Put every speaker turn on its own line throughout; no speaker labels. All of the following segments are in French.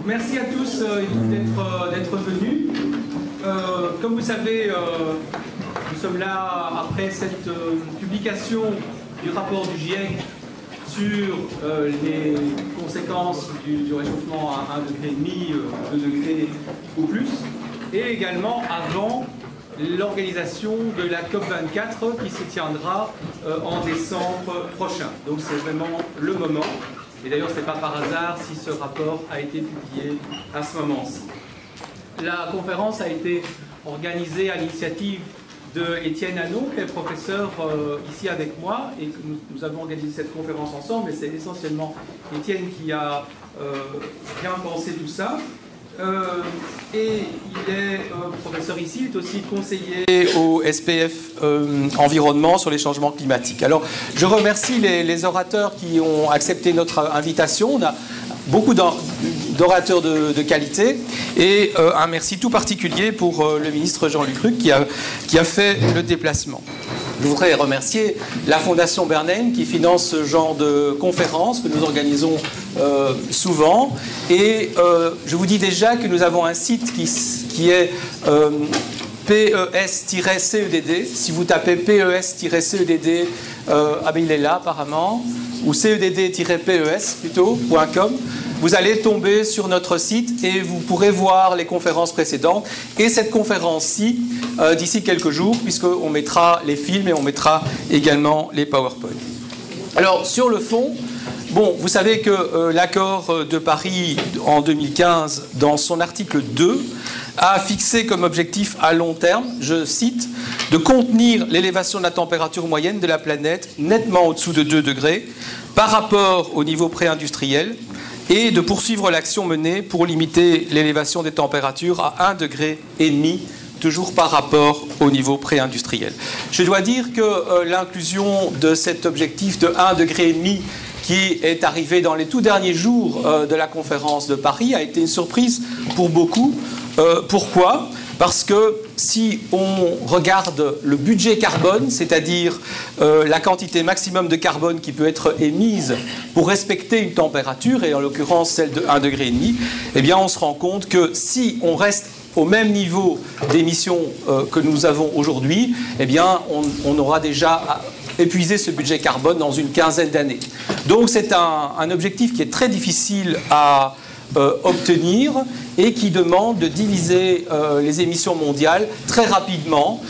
merci à tous d'être venus. Comme vous savez, nous sommes là après cette publication du rapport du GIEC sur les conséquences du réchauffement à 1,5 degré, 2 degrés ou plus, et également avant l'organisation de la COP24 qui se tiendra en décembre prochain. Donc c'est vraiment le moment. Et d'ailleurs, ce n'est pas par hasard si ce rapport a été publié à ce moment-ci. La conférence a été organisée à l'initiative de Étienne Hanot, qui est professeur ici avec moi, et que nous avons organisé cette conférence ensemble, et c'est essentiellement Étienne qui a bien pensé tout ça. Et il est professeur ici, il est aussi conseiller au SPF Environnement sur les changements climatiques. Alors, je remercie les orateurs qui ont accepté notre invitation. On a beaucoup d'orateurs de qualité, et un merci tout particulier pour le ministre Jean-Luc Ruck qui a fait le déplacement. Je voudrais remercier la Fondation Bernheim qui finance ce genre de conférences que nous organisons souvent. Et je vous dis déjà que nous avons un site qui est PES-CEDD. Si vous tapez PES-CEDD, ah ben il est là apparemment, ou CEDD-PES plutôt.com, vous allez tomber sur notre site et vous pourrez voir les conférences précédentes et cette conférence-ci d'ici quelques jours, puisqu'on mettra les films et on mettra également les PowerPoint. Alors, sur le fond, bon, vous savez que l'accord de Paris en 2015, dans son article 2, a fixé comme objectif à long terme, je cite, de contenir l'élévation de la température moyenne de la planète nettement au-dessous de 2 degrés par rapport au niveau pré-industriel, et de poursuivre l'action menée pour limiter l'élévation des températures à 1,5 degré, toujours par rapport au niveau pré-industriel. Je dois dire que l'inclusion de cet objectif de 1,5 degré qui est arrivé dans les tout derniers jours de la conférence de Paris a été une surprise pour beaucoup. Pourquoi ? Parce que si on regarde le budget carbone, c'est-à-dire la quantité maximum de carbone qui peut être émise pour respecter une température, et en l'occurrence celle de 1,5 degré, eh bien on se rend compte que si on reste au même niveau d'émissions que nous avons aujourd'hui, eh bien on aura déjà épuisé ce budget carbone dans une quinzaine d'années. Donc c'est un objectif qui est très difficile à obtenir et qui demande de diviser les émissions mondiales très rapidement,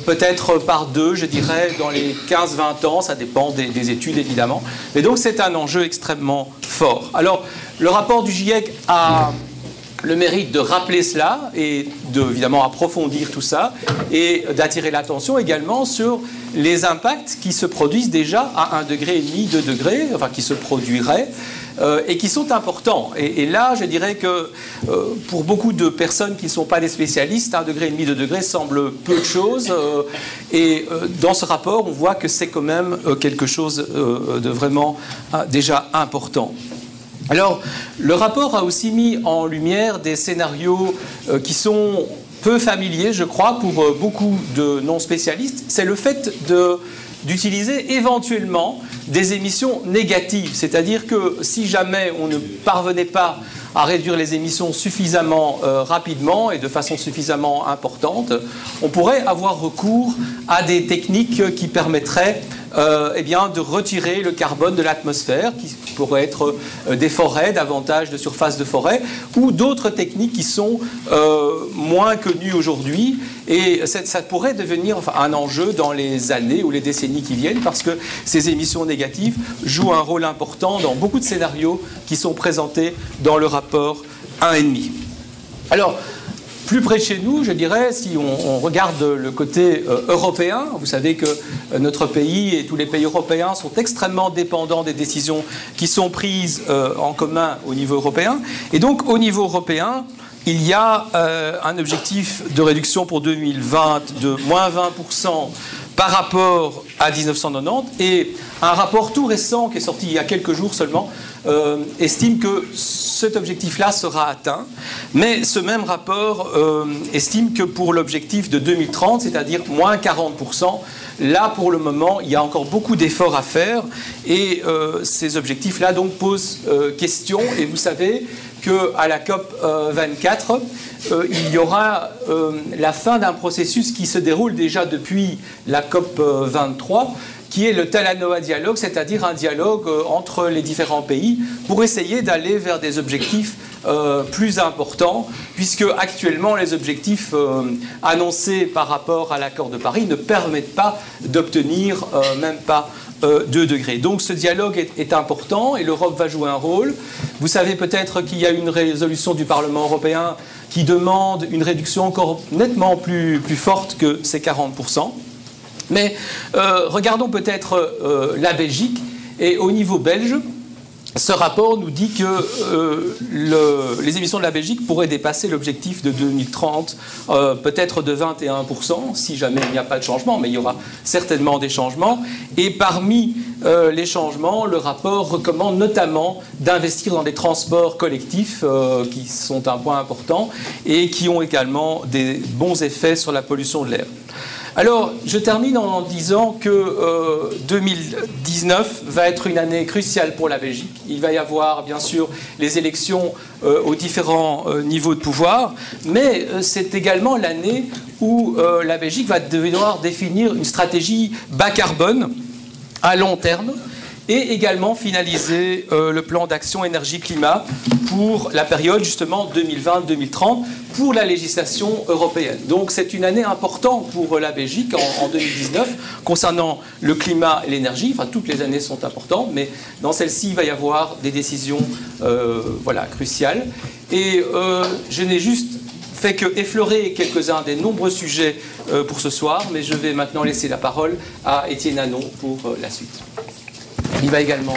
peut-être par 2, je dirais, dans les 15-20 ans, ça dépend des études évidemment. Mais donc c'est un enjeu extrêmement fort. Alors, le rapport du GIEC a le mérite de rappeler cela et de, évidemment, approfondir tout ça et d'attirer l'attention également sur les impacts qui se produisent déjà à 1,5 degré, 2 degrés, enfin qui se produiraient, et qui sont importants. Et là, je dirais que pour beaucoup de personnes qui ne sont pas des spécialistes, 1,5 degré, 2 degrés semble peu de choses. Et dans ce rapport, on voit que c'est quand même quelque chose de vraiment déjà important. Alors, le rapport a aussi mis en lumière des scénarios qui sont peu familiers, je crois, pour beaucoup de non-spécialistes. C'est le fait d'utiliser éventuellement des émissions négatives. C'est-à-dire que si jamais on ne parvenait pas à réduire les émissions suffisamment rapidement et de façon suffisamment importante, on pourrait avoir recours à des techniques qui permettraient eh bien, de retirer le carbone de l'atmosphère, qui pourraient être des forêts, davantage de surface de forêt, ou d'autres techniques qui sont moins connues aujourd'hui. Et ça pourrait devenir un enjeu dans les années ou les décennies qui viennent, parce que ces émissions négatives jouent un rôle important dans beaucoup de scénarios qui sont présentés dans le rapport 1,5. Alors, plus près de chez nous, je dirais, si on regarde le côté européen, vous savez que notre pays et tous les pays européens sont extrêmement dépendants des décisions qui sont prises en commun au niveau européen. Et donc, au niveau européen, il y a un objectif de réduction pour 2020 de moins 20% par rapport à 1990, et un rapport tout récent qui est sorti il y a quelques jours seulement estime que cet objectif-là sera atteint, mais ce même rapport estime que pour l'objectif de 2030, c'est-à-dire moins 40%, Là, pour le moment, il y a encore beaucoup d'efforts à faire et ces objectifs-là donc posent question. Et vous savez qu'à la COP 24, il y aura la fin d'un processus qui se déroule déjà depuis la COP 23, qui est le Talanoa Dialogue, c'est-à-dire un dialogue entre les différents pays pour essayer d'aller vers des objectifs plus importants, puisque actuellement les objectifs annoncés par rapport à l'accord de Paris ne permettent pas d'obtenir même pas 2 degrés. Donc ce dialogue est important et l'Europe va jouer un rôle. Vous savez peut-être qu'il y a une résolution du Parlement européen qui demande une réduction encore nettement plus forte que ces 40%. Mais regardons peut-être la Belgique. Et au niveau belge, ce rapport nous dit que les émissions de la Belgique pourraient dépasser l'objectif de 2030, peut-être de 21%, si jamais il n'y a pas de changement, mais il y aura certainement des changements. Et parmi les changements, le rapport recommande notamment d'investir dans des transports collectifs, qui sont un point important, et qui ont également des bons effets sur la pollution de l'air. Alors, je termine en disant que 2019 va être une année cruciale pour la Belgique. Il va y avoir, bien sûr, les élections aux différents niveaux de pouvoir, mais c'est également l'année où la Belgique va devoir définir une stratégie bas carbone à long terme et également finaliser le plan d'action énergie-climat pour la période justement 2020-2030 pour la législation européenne. Donc c'est une année importante pour la Belgique en 2019 concernant le climat et l'énergie. Enfin, toutes les années sont importantes, mais dans celle-ci, il va y avoir des décisions voilà, cruciales. Et je n'ai juste fait que effleurer quelques-uns des nombreux sujets pour ce soir, mais je vais maintenant laisser la parole à Étienne Hanon pour la suite. Il va également